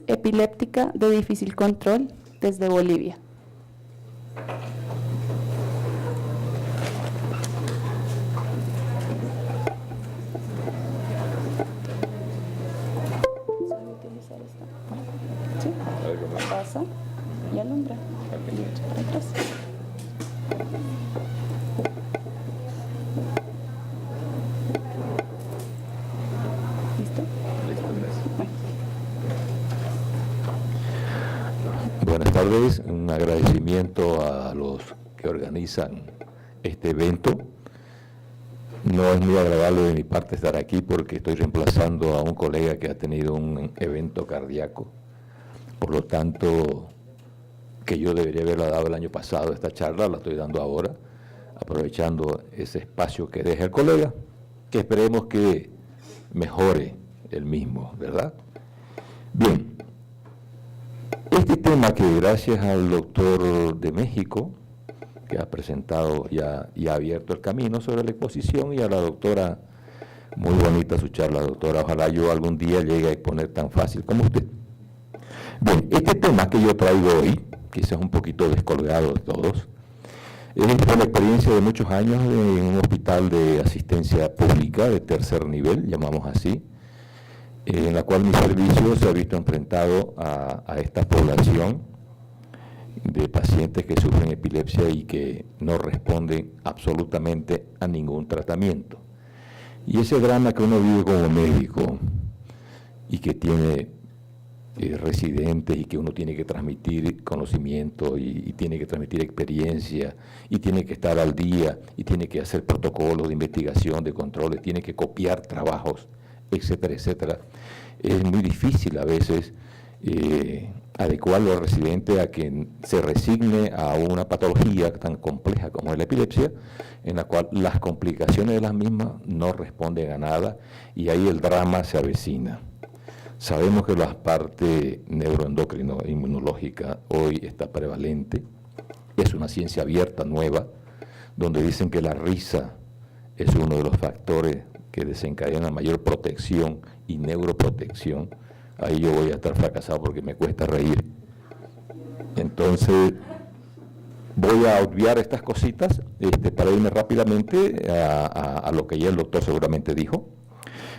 epiléptica de difícil control desde Bolivia. ¿Sí? Pasa y alumbra. Y echa para atrás. ¿Listo? Buenas tardes, un agradecimiento a los que organizan este evento. No es muy agradable de mi parte estar aquí porque estoy reemplazando a un colega que ha tenido un evento cardíaco. Por lo tanto, que yo debería haberla dado el año pasado, esta charla la estoy dando ahora, aprovechando ese espacio que deja el colega, que esperemos que mejore el mismo, ¿verdad? Bien, este tema que gracias al doctor de México, que ha presentado y ha abierto el camino sobre la exposición, y a la doctora, muy bonita su charla, doctora, ojalá yo algún día llegue a exponer tan fácil como usted. Bien, este tema que yo traigo hoy, quizás un poquito descolgado de todos, es la experiencia de muchos años en un hospital de asistencia pública de tercer nivel, llamamos así, en la cual mi servicio se ha visto enfrentado a esta población de pacientes que sufren epilepsia y que no responden absolutamente a ningún tratamiento. Y ese drama que uno vive como médico y que tiene residentes y que uno tiene que transmitir conocimiento y tiene que transmitir experiencia y tiene que estar al día y tiene que hacer protocolos de investigación, de controles, tiene que copiar trabajos, etcétera, etcétera. Es muy difícil a veces adecuarlo al residente a que se resigne a una patología tan compleja como es la epilepsia, en la cual las complicaciones de las mismas no responden a nada y ahí el drama se avecina. Sabemos que la parte neuroendocrino inmunológica hoy está prevalente, es una ciencia abierta, nueva, donde dicen que la risa es uno de los factores que desencadena mayor protección y neuroprotección. Ahí yo voy a estar fracasado porque me cuesta reír. Entonces, voy a obviar estas cositas para irme rápidamente a lo que ya el doctor seguramente dijo.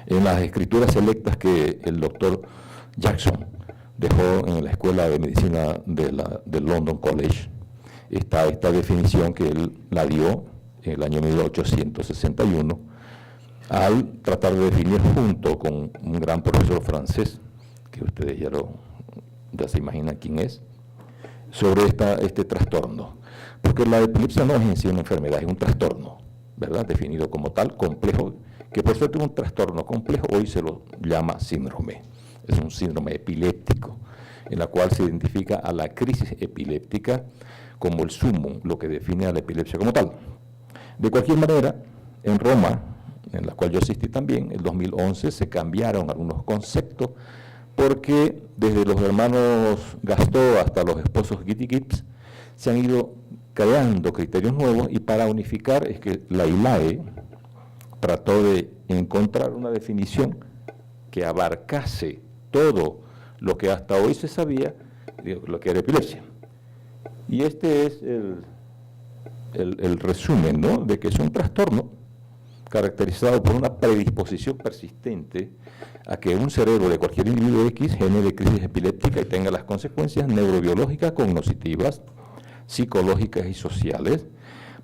En las escrituras selectas que el doctor Jackson dejó en la Escuela de Medicina del London College, está esta definición que él la dio en el año 1861, al tratar de definir junto con un gran profesor francés, que ustedes ya se imaginan quién es, sobre este trastorno. Porque la epilepsia no es en sí una enfermedad, es un trastorno, ¿verdad? Definido como tal, complejo, que por cierto es un trastorno complejo, hoy se lo llama síndrome. Es un síndrome epiléptico, en la cual se identifica a la crisis epiléptica como el sumo, lo que define a la epilepsia como tal. De cualquier manera, en Roma, en la cual yo asistí también, en 2011 se cambiaron algunos conceptos, porque desde los hermanos Gastó hasta los esposos Gitti-Gibbs se han ido creando criterios nuevos, y para unificar es que la ILAE trató de encontrar una definición que abarcase todo lo que hasta hoy se sabía de lo que era epilepsia. Y este es el resumen, ¿no?, de que es un trastorno caracterizado por una predisposición persistente a que un cerebro de cualquier individuo X genere crisis epiléptica y tenga las consecuencias neurobiológicas, cognitivas, psicológicas y sociales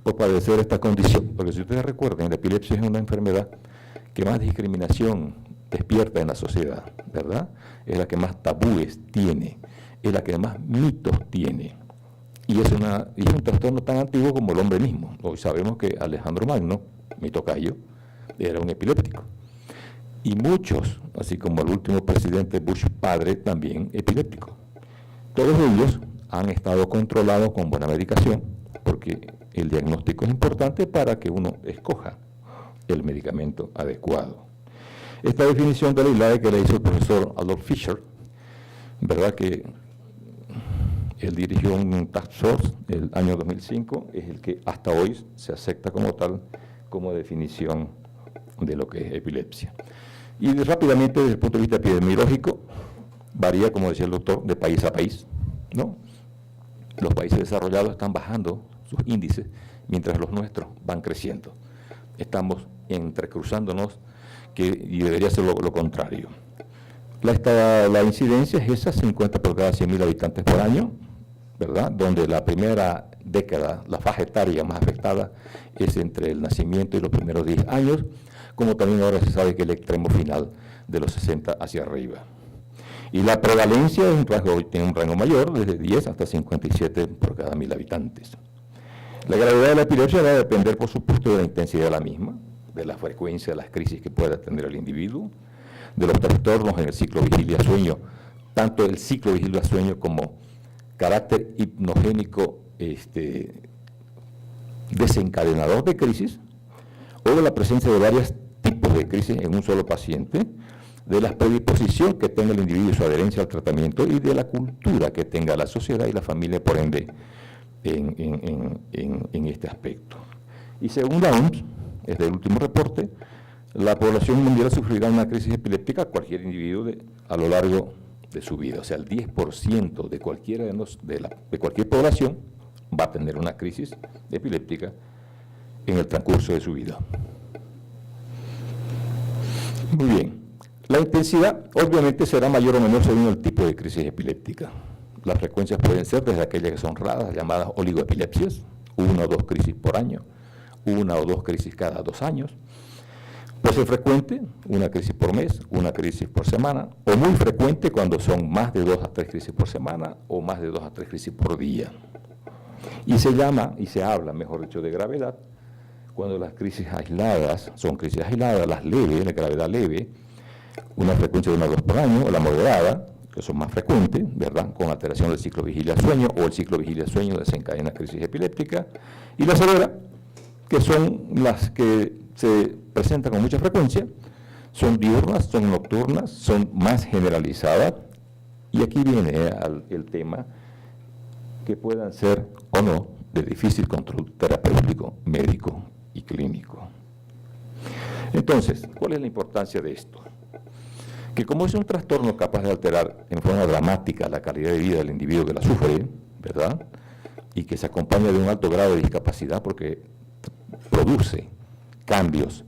por padecer esta condición. Porque si ustedes recuerdan, la epilepsia es una enfermedad que más discriminación despierta en la sociedad, ¿verdad? Es la que más tabúes tiene, es la que más mitos tiene. Y es un trastorno tan antiguo como el hombre mismo. Hoy sabemos que Alejandro Magno, mi tocayo, era un epiléptico. Y muchos, así como el último presidente Bush padre, también epiléptico. Todos ellos han estado controlados con buena medicación, porque el diagnóstico es importante para que uno escoja el medicamento adecuado. Esta definición de la ILAE que la hizo el profesor Adolf Fischer, ¿verdad?, que él dirigió un task force el año 2005, es el que hasta hoy se acepta como tal, como definición de lo que es epilepsia. Y rápidamente, desde el punto de vista epidemiológico, varía, como decía el doctor, de país a país, ¿no? Los países desarrollados están bajando sus índices, mientras los nuestros van creciendo. Estamos entrecruzándonos y debería ser lo contrario. La incidencia es esa, 50 por cada 100.000 habitantes por año, ¿verdad? Donde la primera década, la faja etaria más afectada es entre el nacimiento y los primeros 10 años, como también ahora se sabe que el extremo final de los 60 hacia arriba. Y la prevalencia tiene un rango mayor, desde 10 hasta 57 por cada 1.000 habitantes. La gravedad de la epilepsia va a depender, por supuesto, de la intensidad de la misma, de la frecuencia de las crisis que pueda tener el individuo, de los trastornos en el ciclo vigilia-sueño, tanto el ciclo vigilia-sueño como carácter hipnogénico desencadenador de crisis, o de la presencia de varios tipos de crisis en un solo paciente, de la predisposición que tenga el individuo y su adherencia al tratamiento, y de la cultura que tenga la sociedad y la familia, por ende, en este aspecto. Y según la OMS, es el último reporte, la población mundial sufrirá una crisis epiléptica cualquier individuo a lo largo de su vida. O sea, el 10% de cualquier población va a tener una crisis epiléptica en el transcurso de su vida. Muy bien. La intensidad obviamente será mayor o menor según el tipo de crisis epiléptica. Las frecuencias pueden ser desde aquellas que son raras, llamadas oligoepilepsias, 1 o 2 crisis por año, 1 o 2 crisis cada 2 años. Puede ser frecuente, una crisis por mes, una crisis por semana, o muy frecuente cuando son más de 2 a 3 crisis por semana o más de 2 a 3 crisis por día. Y se habla, mejor dicho, de gravedad cuando las crisis aisladas son crisis aisladas, las leves, la gravedad leve, una frecuencia de 1 a 2 por año, o la moderada, que son más frecuentes, ¿verdad?, con alteración del ciclo vigilia-sueño, o el ciclo vigilia-sueño desencadena crisis epiléptica, y la severa, que son las que se presentan con mucha frecuencia, son diurnas, son nocturnas, son más generalizadas, y aquí viene el tema que puedan ser o no de difícil control terapéutico, médico y clínico. Entonces, ¿cuál es la importancia de esto? Que como es un trastorno capaz de alterar en forma dramática la calidad de vida del individuo que la sufre, ¿verdad?, y que se acompaña de un alto grado de discapacidad porque produce cambios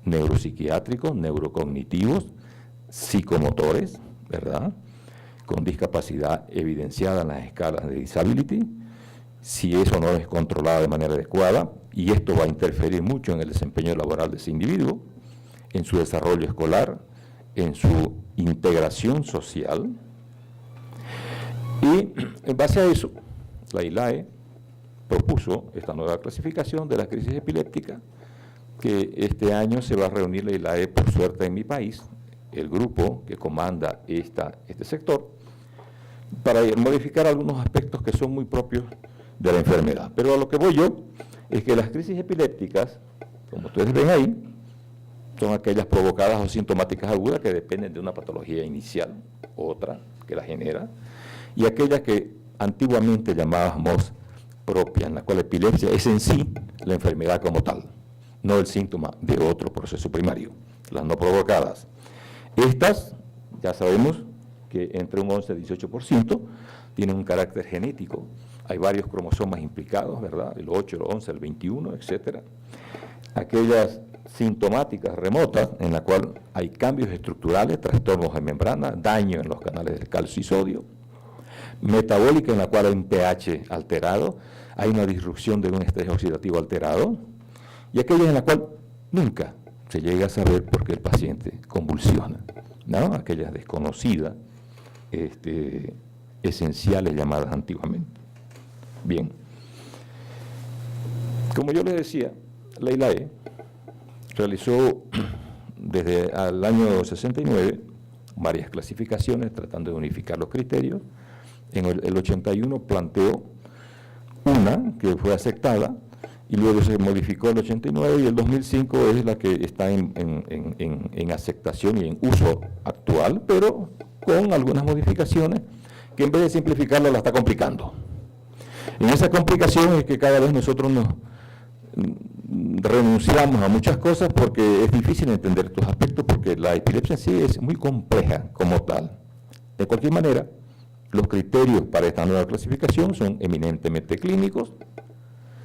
neuropsiquiátricos, neurocognitivos, psicomotores, ¿verdad?, con discapacidad evidenciada en las escalas de disability, si eso no es controlado de manera adecuada, y esto va a interferir mucho en el desempeño laboral de ese individuo, en su desarrollo escolar, en su integración social. Y en base a eso, la ILAE propuso esta nueva clasificación de la crisis epiléptica, que este año se va a reunir la ILAE, por suerte, en mi país, el grupo que comanda este sector, para modificar algunos aspectos que son muy propios de la enfermedad. Pero a lo que voy yo es que las crisis epilépticas, como ustedes ven ahí, son aquellas provocadas o sintomáticas agudas que dependen de una patología inicial, otra que la genera, y aquellas que antiguamente llamábamos propias, en la cual la epilepsia es en sí la enfermedad como tal, no el síntoma de otro proceso primario, las no provocadas. Estas, ya sabemos que entre un 11 y 18% tienen un carácter genético, hay varios cromosomas implicados, ¿verdad?, el 8, el 11, el 21, etcétera. Aquellas sintomáticas remotas, en la cual hay cambios estructurales, trastornos de membrana, daño en los canales del calcio y sodio, metabólica, en la cual hay un pH alterado, hay una disrupción de un estrés oxidativo alterado, y aquellas en la cual nunca se llega a saber por qué el paciente convulsiona, ¿no? Aquellas desconocidas, esenciales llamadas antiguamente. Bien, como yo les decía, la ILAE realizó desde el año 69 varias clasificaciones tratando de unificar los criterios. En el 81 planteó una que fue aceptada y luego se modificó el 89 y el 2005 es la que está en aceptación y en uso actual, pero con algunas modificaciones que en vez de simplificarla la está complicando. En esa complicación es que cada vez nosotros nos renunciamos a muchas cosas porque es difícil entender estos aspectos, porque la epilepsia en sí es muy compleja como tal. De cualquier manera, los criterios para esta nueva clasificación son eminentemente clínicos,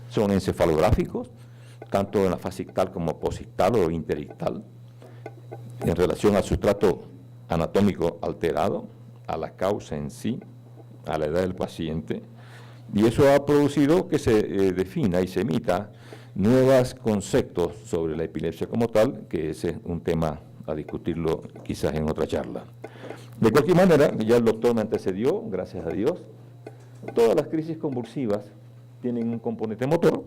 son encefalográficos, tanto en la fase ictal como posictal o interictal, en relación al sustrato anatómico alterado, a la causa en sí, a la edad del paciente, y eso ha producido que se defina y se emita nuevos conceptos sobre la epilepsia como tal, que ese es un tema a discutirlo quizás en otra charla. De cualquier manera, ya el doctor me antecedió, gracias a Dios, todas las crisis convulsivas tienen un componente motor,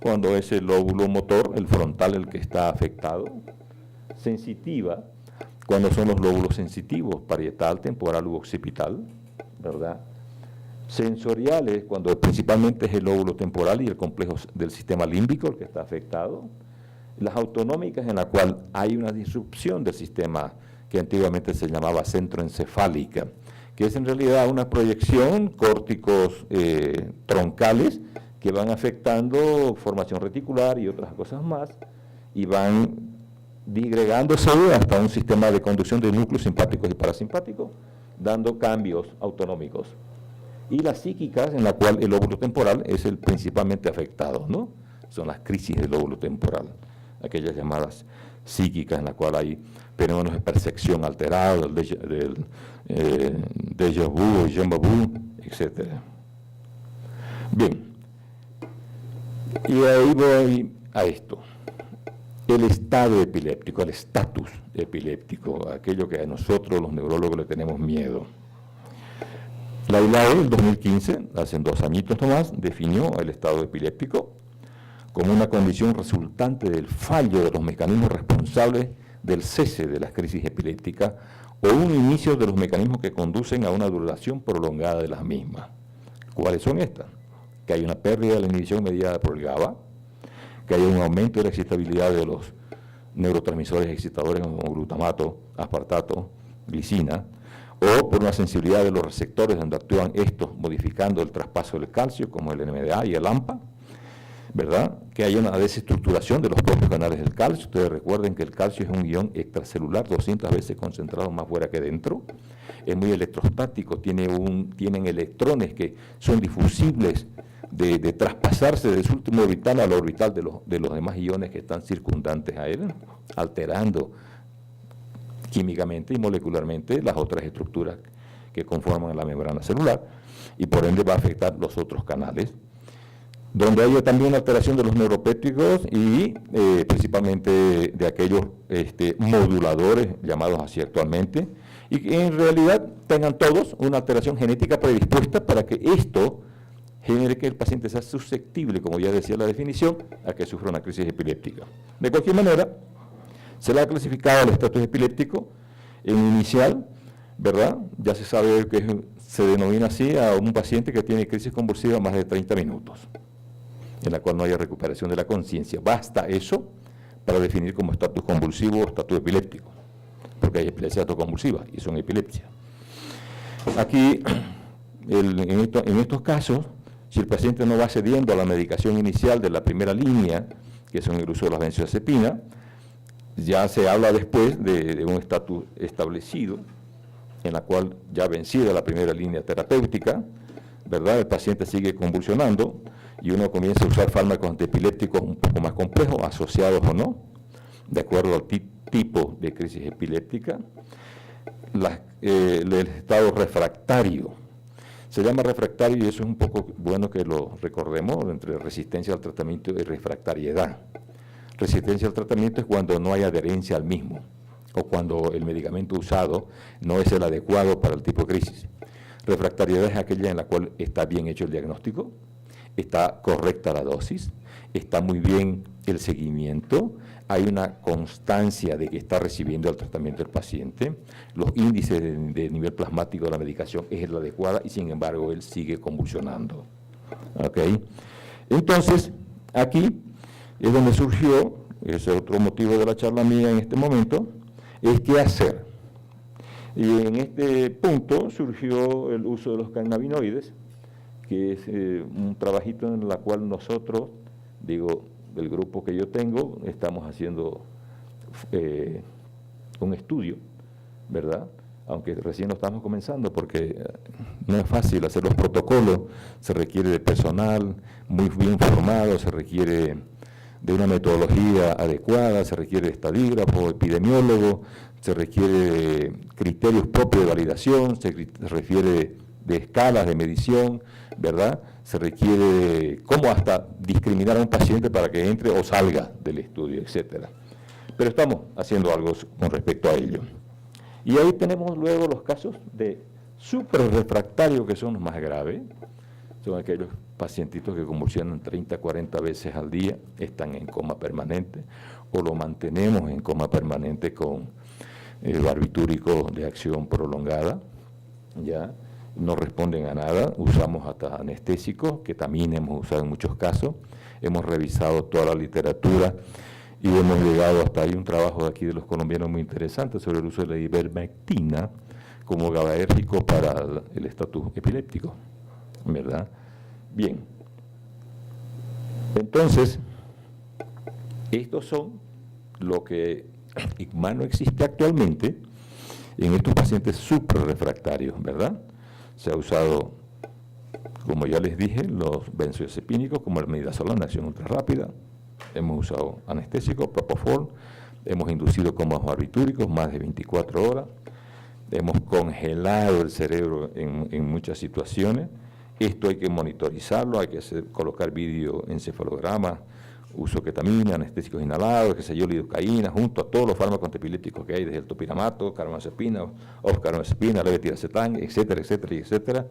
cuando es el lóbulo motor, el frontal, el que está afectado, sensitiva, cuando son los lóbulos sensitivos, parietal, temporal u occipital, ¿verdad? Sensoriales, cuando principalmente es el lóbulo temporal y el complejo del sistema límbico el que está afectado. Las autonómicas, en la cual hay una disrupción del sistema que antiguamente se llamaba centroencefálica, que es en realidad una proyección córticos troncales que van afectando formación reticular y otras cosas más, y van digregándose hasta un sistema de conducción de núcleos simpáticos y parasimpáticos, dando cambios autonómicos. Y las psíquicas, en la cual el lóbulo temporal es el principalmente afectado, ¿no? Son las crisis del lóbulo temporal, aquellas llamadas psíquicas, en la cual hay fenómenos de percepción alterada, del déjà vu, jamais vu, etc. Bien, y ahí voy a esto. El estado epiléptico, el estatus epiléptico, aquello que a nosotros los neurólogos le tenemos miedo. La ILAE, en 2015, hace 2 añitos nomás, definió el estado epiléptico como una condición resultante del fallo de los mecanismos responsables del cese de las crisis epilépticas o un inicio de los mecanismos que conducen a una duración prolongada de las mismas. ¿Cuáles son estas? Que hay una pérdida de la inhibición mediada por el GABA, que hay un aumento de la excitabilidad de los neurotransmisores excitadores como glutamato, aspartato, glicina, o por una sensibilidad de los receptores donde actúan estos modificando el traspaso del calcio, como el NMDA y el AMPA, ¿verdad? Que hay una desestructuración de los propios canales del calcio. Ustedes recuerden que el calcio es un ion extracelular 200 veces concentrado más fuera que dentro. Es muy electrostático, tienen electrones que son difusibles de traspasarse de su último orbital al orbital de los demás iones que están circundantes a él, alterando químicamente y molecularmente las otras estructuras que conforman la membrana celular, y por ende va a afectar los otros canales, donde hay también una alteración de los neuropépticos y principalmente de aquellos moduladores, llamados así actualmente, y que en realidad tengan todos una alteración genética predispuesta para que esto genere que el paciente sea susceptible, como ya decía la definición, a que sufra una crisis epiléptica. De cualquier manera, se le ha clasificado el estatus epiléptico en inicial, ¿verdad? Ya se sabe que se denomina así a un paciente que tiene crisis convulsiva más de 30 minutos, en la cual no haya recuperación de la conciencia. Basta eso para definir como estatus convulsivo o estatus epiléptico, porque hay epilepsia autoconvulsiva y son epilepsias. Aquí, en estos casos, si el paciente no va cediendo a la medicación inicial de la primera línea, que son el uso de las benzodiazepinas, ya se habla después de un estatus establecido, en la cual ya vencida la primera línea terapéutica, ¿verdad? El paciente sigue convulsionando y uno comienza a usar fármacos antiepilépticos un poco más complejos, asociados o no, de acuerdo al tipo de crisis epiléptica. El estado refractario. Se llama refractario y eso es un poco bueno que lo recordemos, entre resistencia al tratamiento y refractariedad. Resistencia al tratamiento es cuando no hay adherencia al mismo, o cuando el medicamento usado no es el adecuado para el tipo de crisis. Refractariedad es aquella en la cual está bien hecho el diagnóstico, está correcta la dosis, está muy bien el seguimiento, hay una constancia de que está recibiendo el tratamiento del paciente, los índices de nivel plasmático de la medicación es la adecuada y sin embargo él sigue convulsionando. ¿Okay? Entonces, aquí es donde surgió, ese es otro motivo de la charla mía en este momento, es qué hacer. Y en este punto surgió el uso de los cannabinoides, que es un trabajito en el cual nosotros, digo, del grupo que yo tengo, estamos haciendo un estudio, ¿verdad?, aunque recién lo estamos comenzando, porque no es fácil hacer los protocolos, se requiere de personal muy bien formado, se requiere de una metodología adecuada, se requiere de estadígrafo, epidemiólogo, se requiere de criterios propios de validación, se refiere de escalas de medición, ¿verdad? Se requiere de cómo hasta discriminar a un paciente para que entre o salga del estudio, etcétera. Pero estamos haciendo algo con respecto a ello. Y ahí tenemos luego los casos de superrefractarios, que son los más graves. Son aquellos pacientitos que convulsionan 30, 40 veces al día, están en coma permanente, o lo mantenemos en coma permanente con barbitúricos de acción prolongada, ya no responden a nada, usamos hasta anestésicos, que también hemos usado en muchos casos, hemos revisado toda la literatura, y hemos llegado hasta ahí un trabajo de aquí de los colombianos muy interesante sobre el uso de la ivermectina como GABAérgico para el estatus epiléptico, ¿verdad? Bien. Entonces, estos son lo que más no existe actualmente en estos pacientes suprarrefractarios, ¿verdad? Se ha usado, como ya les dije, los benzodiazepínicos como la midazolam de acción ultra rápida. Hemos usado anestésicos, propofol, hemos inducido comas barbitúricos más de 24 horas, hemos congelado el cerebro en muchas situaciones. Esto hay que monitorizarlo, hay que colocar videoencefalogramas, uso ketamina, anestésicos inhalados, lidocaína, junto a todos los fármacos antipilépticos que hay, desde el topiramato, carbamazepina, oscarbamazepina, levetiracetam, etcétera, etcétera, etcétera.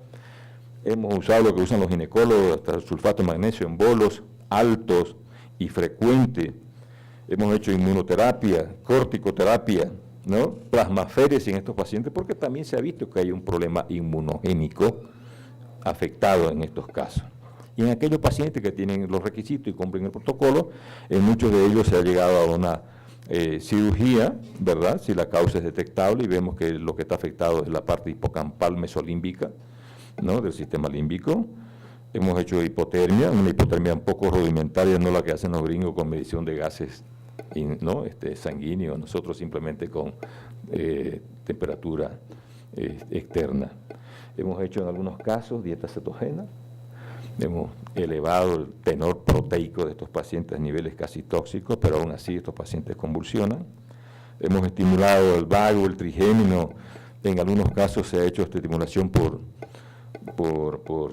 Hemos usado lo que usan los ginecólogos, hasta el sulfato de magnesio en bolos altos y frecuente. Hemos hecho inmunoterapia, corticoterapia, ¿no? Plasmaféresis en estos pacientes, porque también se ha visto que hay un problema inmunogénico afectado en estos casos. Y en aquellos pacientes que tienen los requisitos y cumplen el protocolo, en muchos de ellos se ha llegado a una cirugía, ¿verdad? Si la causa es detectable y vemos que lo que está afectado es la parte hipocampal mesolímbica, ¿no? Del sistema límbico. Hemos hecho hipotermia, una hipotermia un poco rudimentaria, no la que hacen los gringos con medición de gases, ¿no? Sanguíneos, nosotros simplemente con temperatura externa. Hemos hecho en algunos casos dieta cetogena, hemos elevado el tenor proteico de estos pacientes a niveles casi tóxicos, pero aún así estos pacientes convulsionan. Hemos estimulado el vago, el trigémino, en algunos casos se ha hecho esta estimulación por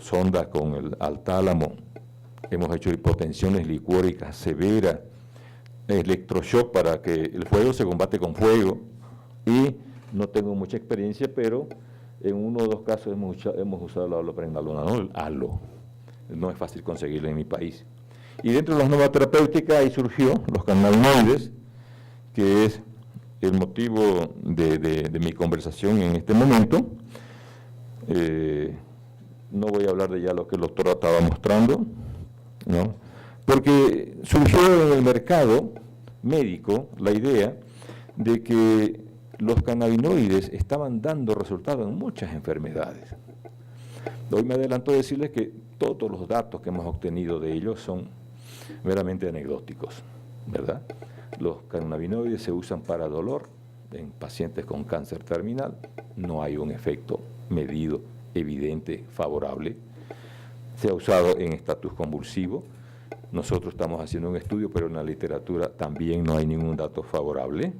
sonda con el altálamo. Hemos hecho hipotensiones licuóricas severas, electroshock para que el fuego se combate con fuego, y no tengo mucha experiencia, pero en uno o dos casos hemos usado la allopurinol, ¿no? El ALO. No es fácil conseguirlo en mi país. Y dentro de las nuevas terapéuticas ahí surgió los cannabinoides, que es el motivo de mi conversación en este momento. No voy a hablar de ya lo que el doctor estaba mostrando, ¿no? Porque surgió en el mercado médico la idea de que los cannabinoides estaban dando resultados en muchas enfermedades. Hoy me adelanto a decirles que todos los datos que hemos obtenido de ellos son meramente anecdóticos, ¿verdad? Los cannabinoides se usan para dolor en pacientes con cáncer terminal, no hay un efecto medido, evidente, favorable. Se ha usado en estatus convulsivo. Nosotros estamos haciendo un estudio, pero en la literatura también no hay ningún dato favorable.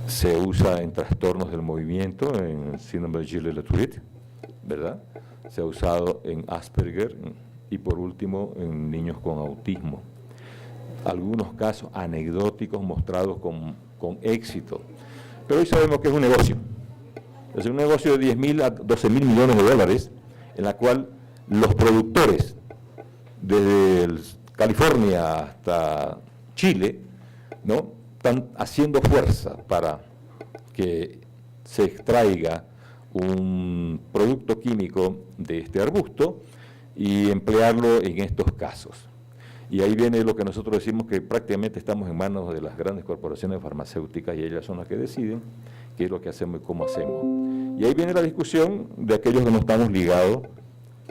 Se usa en trastornos del movimiento, en síndrome de Gilles-Latourette, ¿verdad? Se ha usado en Asperger y por último en niños con autismo. Algunos casos anecdóticos mostrados con éxito. Pero hoy sabemos que es un negocio. Es un negocio de 10.000 a 12.000 millones de dólares, en la cual los productores, desde California hasta Chile, ¿no?, están haciendo fuerza para que se extraiga un producto químico de este arbusto y emplearlo en estos casos. Y ahí viene lo que nosotros decimos, que prácticamente estamos en manos de las grandes corporaciones farmacéuticas y ellas son las que deciden qué es lo que hacemos y cómo hacemos. Y ahí viene la discusión de aquellos que no estamos ligados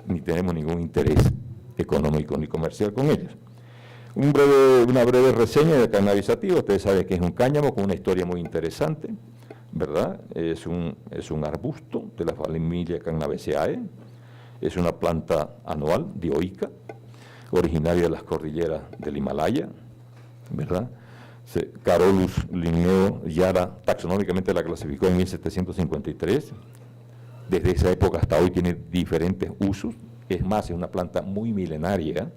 ni tenemos ningún interés económico ni comercial con ellos. Una breve reseña del cannabis sativa. Ustedes saben que es un cáñamo con una historia muy interesante, ¿verdad? Es un arbusto de la familia Cannabaceae. Es una planta anual, dioica, originaria de las cordilleras del Himalaya, ¿verdad? Carolus linneo Yara taxonómicamente la clasificó en 1753. Desde esa época hasta hoy tiene diferentes usos. Es más, es una planta muy milenaria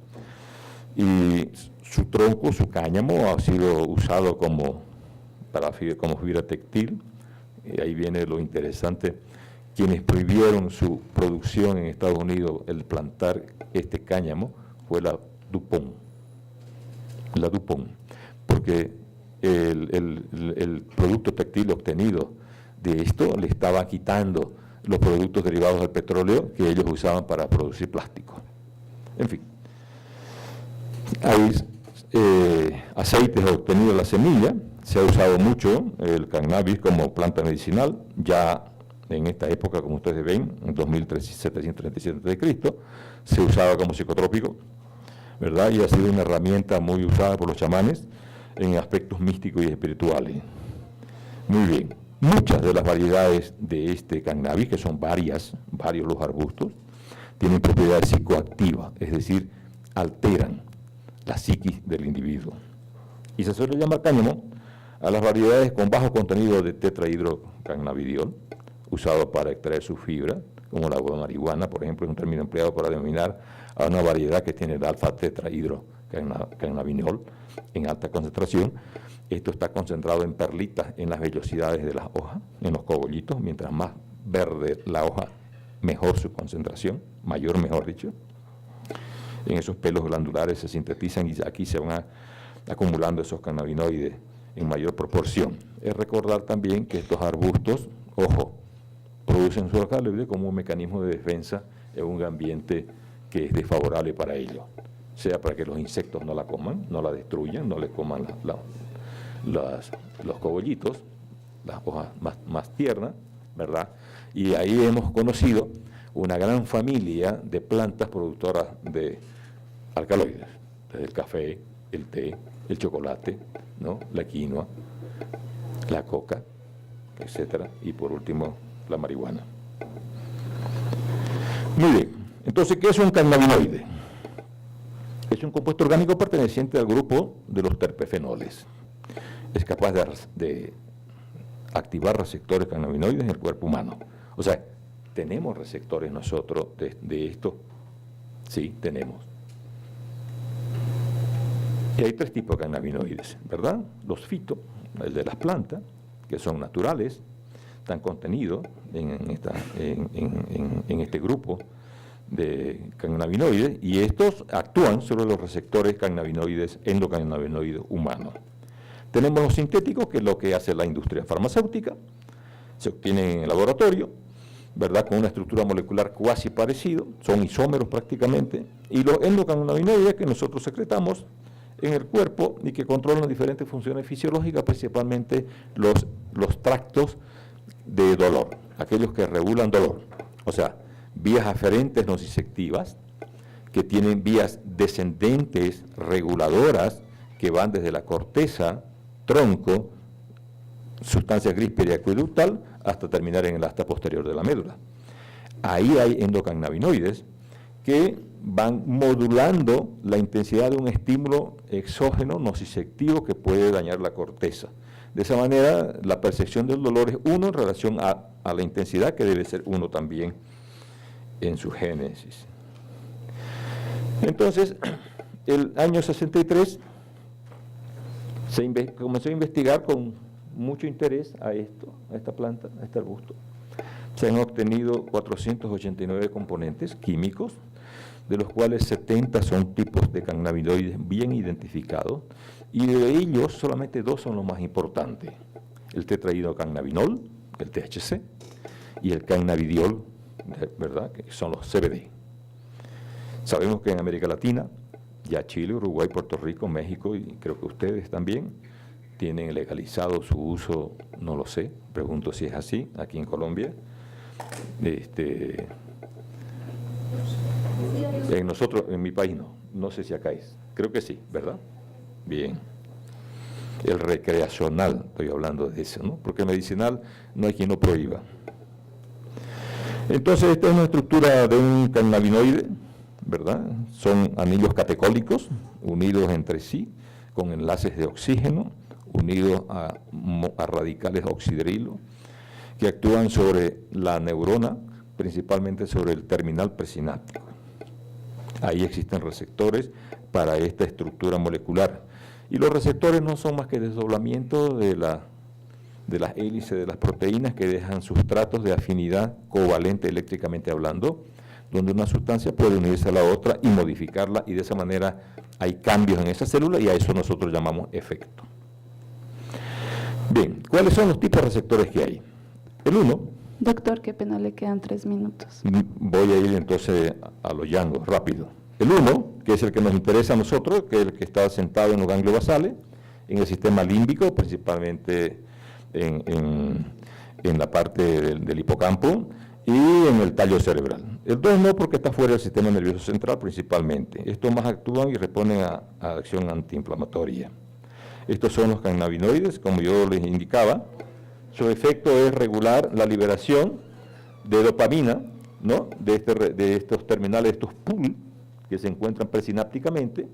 y su tronco, su cáñamo, ha sido usado como fibra textil. Y ahí viene lo interesante. Quienes prohibieron su producción en Estados Unidos, el plantar este cáñamo, fue la DuPont. La DuPont, porque el producto textil obtenido de esto le estaba quitando los productos derivados del petróleo que ellos usaban para producir plástico. En fin, hay aceites obtenidos de la semilla. Se ha usado mucho el cannabis como planta medicinal, ya en esta época, como ustedes ven, en 2737 a.C., se usaba como psicotrópico, ¿verdad? Y ha sido una herramienta muy usada por los chamanes en aspectos místicos y espirituales. Muy bien. Muchas de las variedades de este cannabis, que son varios los arbustos, tienen propiedades psicoactivas, es decir, alteran la psiquis del individuo. Y se suele llamar cáñamo a las variedades con bajo contenido de tetrahidrocannabidiol, usado para extraer su fibra, como la marihuana, por ejemplo, es un término empleado para denominar a una variedad que tiene el alfa-tetrahidrocannabidiol en alta concentración. Esto está concentrado en perlitas en las vellosidades de las hojas, en los cogollitos. Mientras más verde la hoja, mejor su concentración, mayor, mejor dicho. En esos pelos glandulares se sintetizan y aquí se van acumulando esos cannabinoides en mayor proporción. Es recordar también que estos arbustos, ojo, producen su alcaloide como un mecanismo de defensa en un ambiente que es desfavorable para ellos, sea para que los insectos no la coman, no la destruyan, no le coman los cogollitos, las hojas más tiernas, ¿verdad? Y ahí hemos conocido una gran familia de plantas productoras de alcaloides, desde el café, el té, el chocolate, ¿no? La quinoa, la coca, etcétera, y por último la marihuana. Muy bien, entonces, ¿qué es un cannabinoide? Es un compuesto orgánico perteneciente al grupo de los terpefenoles. Es capaz de activar receptores cannabinoides en el cuerpo humano. O sea, ¿tenemos receptores nosotros de esto? Sí, tenemos. Y hay tres tipos de cannabinoides, ¿verdad? Los fito, el de las plantas, que son naturales, están contenidos en este grupo de cannabinoides, y estos actúan sobre los receptores cannabinoides endocannabinoides humanos. Tenemos los sintéticos, que es lo que hace la industria farmacéutica, se obtienen en el laboratorio, ¿verdad?, con una estructura molecular cuasi parecida, son isómeros prácticamente, y los endocannabinoides que nosotros secretamos en el cuerpo y que controlan diferentes funciones fisiológicas, principalmente los tractos de dolor, aquellos que regulan dolor, o sea, vías aferentes nociceptivas, que tienen vías descendentes reguladoras que van desde la corteza, tronco, sustancia gris periacueductal, hasta terminar en el asta posterior de la médula. Ahí hay endocannabinoides que van modulando la intensidad de un estímulo exógeno nociceptivo que puede dañar la corteza. De esa manera, la percepción del dolor es 1 en relación a la intensidad, que debe ser 1 también en su génesis. Entonces, el año 63 se comenzó a investigar con mucho interés a esta planta, a este arbusto. Se han obtenido 489 componentes químicos, de los cuales 70 son tipos de cannabinoides bien identificados, y de ellos solamente 2 son los más importantes: el tetrahidrocannabinol, el THC, y el cannabidiol, ¿verdad?, que son los CBD. Sabemos que en América Latina, ya Chile, Uruguay, Puerto Rico, México, y creo que ustedes también tienen legalizado su uso, no lo sé, pregunto si es así, aquí en Colombia. En mi país no, No sé si acá es. Creo que sí, ¿verdad? Bien. El recreacional, estoy hablando de eso, ¿no? Porque el medicinal no hay quien lo prohíba. Entonces, esta es una estructura de un cannabinoide, ¿verdad? Son anillos catecólicos unidos entre sí, con enlaces de oxígeno, unidos a radicales oxidrilo, que actúan sobre la neurona, principalmente sobre el terminal presináptico. Ahí existen receptores para esta estructura molecular. Y los receptores no son más que desdoblamiento de las hélices de las proteínas que dejan sustratos de afinidad covalente eléctricamente hablando, donde una sustancia puede unirse a la otra y modificarla, y de esa manera hay cambios en esa célula y a eso nosotros llamamos efecto. Bien, ¿cuáles son los tipos de receptores que hay? El 1. Doctor, qué pena, le quedan 3 minutos. Voy a ir entonces a los yangos, rápido. El 1, que es el que nos interesa a nosotros, que es el que está sentado en los ganglios basales, en el sistema límbico, principalmente en la parte del hipocampo y en el tallo cerebral. El 2 no, porque está fuera del sistema nervioso central principalmente. Estos más actúan y responden a acción antiinflamatoria. Estos son los cannabinoides, como yo les indicaba. Su efecto es regular la liberación de dopamina, ¿no? de estos terminales, estos pool, que se encuentran presinápticamente,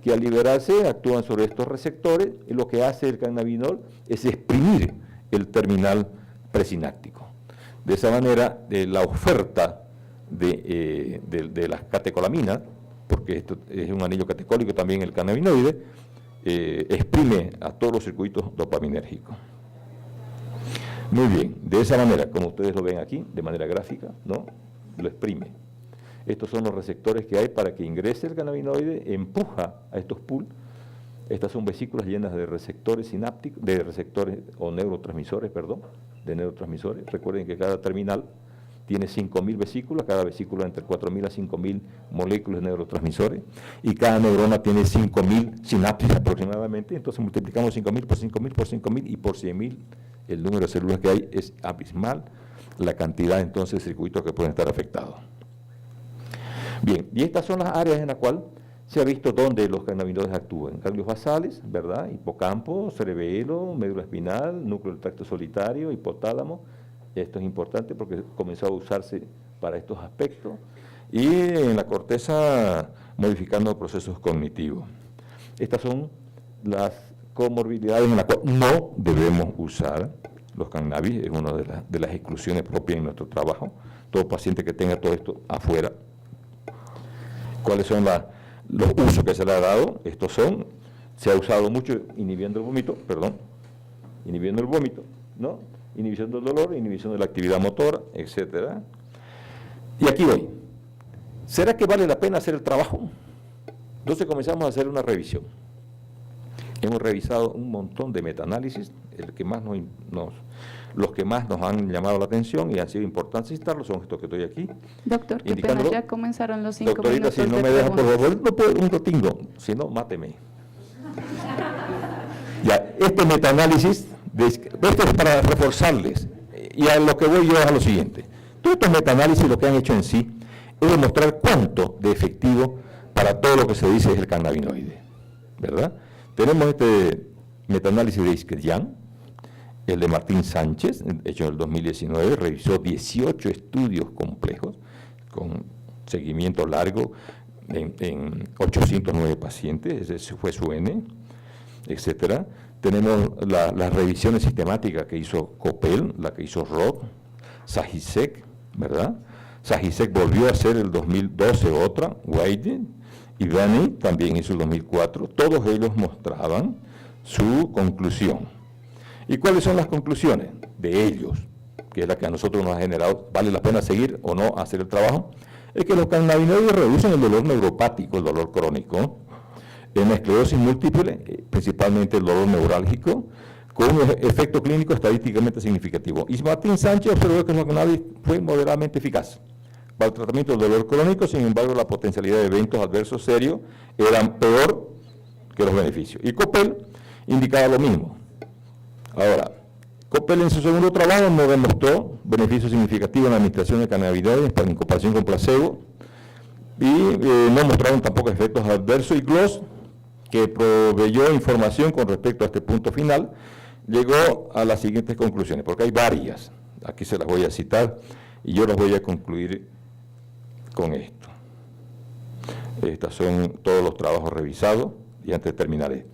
que al liberarse actúan sobre estos receptores, y lo que hace el cannabinol es exprimir el terminal presináptico. De esa manera, la oferta de las catecolaminas, porque esto es un anillo catecólico también el cannabinoide, exprime a todos los circuitos dopaminérgicos. Muy bien, de esa manera, como ustedes lo ven aquí, de manera gráfica, ¿no? Lo exprime. Estos son los receptores que hay para que ingrese el cannabinoide, empuja a estos pool. Estas son vesículas llenas de receptores sinápticos, de receptores o neurotransmisores, perdón, de neurotransmisores. Recuerden que cada terminal tiene 5.000 vesículas, cada vesícula entre 4.000 a 5.000 moléculas de neurotransmisores, y cada neurona tiene 5.000 sinapsis aproximadamente. Entonces multiplicamos 5.000 por 5.000 por 5.000 y por 100.000, el número de células que hay es abismal, la cantidad entonces de circuitos que pueden estar afectados. Bien, y estas son las áreas en las cuales se ha visto dónde los cannabinoides actúan. Ganglios basales, ¿verdad? Hipocampo, cerebelo, médula espinal, núcleo del tracto solitario, hipotálamo. Esto es importante porque comenzó a usarse para estos aspectos. Y en la corteza, modificando procesos cognitivos. Estas son las comorbilidades en las cuales no debemos usar los cannabis. Es una de las exclusiones propias en nuestro trabajo. Todo paciente que tenga todo esto afuera. ¿Cuáles son los usos que se le ha dado? Estos son, se ha usado mucho inhibiendo el vómito, ¿no? Inhibición del dolor, inhibición de la actividad motora, etcétera. Y aquí voy. ¿Será que vale la pena hacer el trabajo? Entonces comenzamos a hacer una revisión. Hemos revisado un montón de metaanálisis, los que más nos han llamado la atención y han sido importantes citarlos son estos que estoy aquí. Doctor, qué pena, ya comenzaron los 5 Doctorita, minutos. si no me deja, por favor, no puedo, un rotingo, si no, máteme. Ya, este metaanálisis, esto es para reforzarles, y a lo que voy yo es a lo siguiente. Todos estos metaanálisis lo que han hecho en sí es demostrar cuánto de efectivo para todo lo que se dice es el cannabinoide, ¿verdad? Tenemos este metaanálisis de Isquet-Yang, el de Martín Sánchez, hecho en el 2019, revisó 18 estudios complejos con seguimiento largo en 809 pacientes, ese fue su N, etcétera. Tenemos las revisiones sistemáticas que hizo Coppel, la que hizo Roth, Sajicek, ¿verdad? Sajicek volvió a hacer el 2012 otra, White, y Bani también hizo el 2004. Todos ellos mostraban su conclusión. ¿Y cuáles son las conclusiones de ellos? Que es la que a nosotros nos ha generado, ¿vale la pena seguir o no hacer el trabajo? Es que los cannabinoides reducen el dolor neuropático, el dolor crónico, en la esclerosis múltiple, principalmente el dolor neurálgico, con un efecto clínico estadísticamente significativo. Y Martín Sánchez observó que el cannabis fue moderadamente eficaz para el tratamiento del dolor crónico. Sin embargo, la potencialidad de eventos adversos serios eran peor que los beneficios. Y Coppel indicaba lo mismo. Ahora, Coppel en su segundo trabajo no demostró beneficios significativos en la administración de cannabinoides en comparación con placebo, Y no mostraron tampoco efectos adversos, y Gloss, que proveyó información con respecto a este punto final, llegó a las siguientes conclusiones, porque hay varias, aquí se las voy a citar, y yo las voy a concluir con esto. Estos son todos los trabajos revisados, y antes terminaré.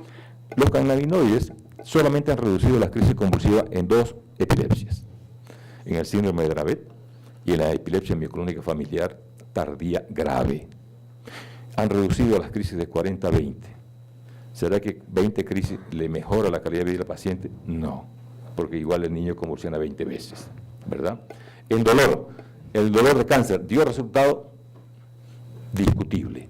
Los cannabinoides solamente han reducido las crisis convulsivas en 2 epilepsias, en el síndrome de Dravet y en la epilepsia mioclónica familiar tardía grave. Han reducido las crisis de 40 a 20. ¿Será que 20 crisis le mejora la calidad de vida del paciente? No, porque igual el niño convulsiona 20 veces, ¿verdad? El dolor de cáncer dio resultado discutible.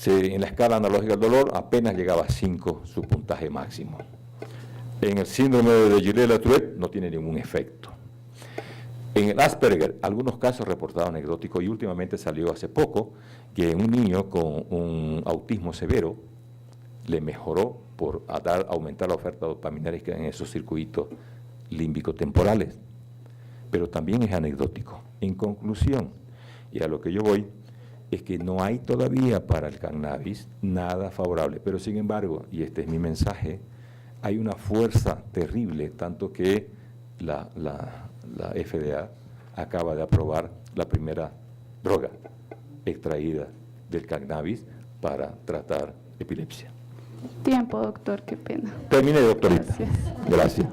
En la escala analógica del dolor apenas llegaba a 5 su puntaje máximo. En el síndrome de Gillet-Latourette no tiene ningún efecto. En el Asperger, algunos casos reportados anecdóticos, y últimamente salió hace poco que un niño con un autismo severo le mejoró por aumentar la oferta dopaminérgica en esos circuitos límbicos temporales. Pero también es anecdótico. En conclusión, y a lo que yo voy, es que no hay todavía para el cannabis nada favorable, pero sin embargo, y este es mi mensaje, hay una fuerza terrible, tanto que la FDA acaba de aprobar la primera droga extraída del cannabis para tratar epilepsia. Tiempo, doctor, qué pena. Termine, doctorita. Gracias. Gracias.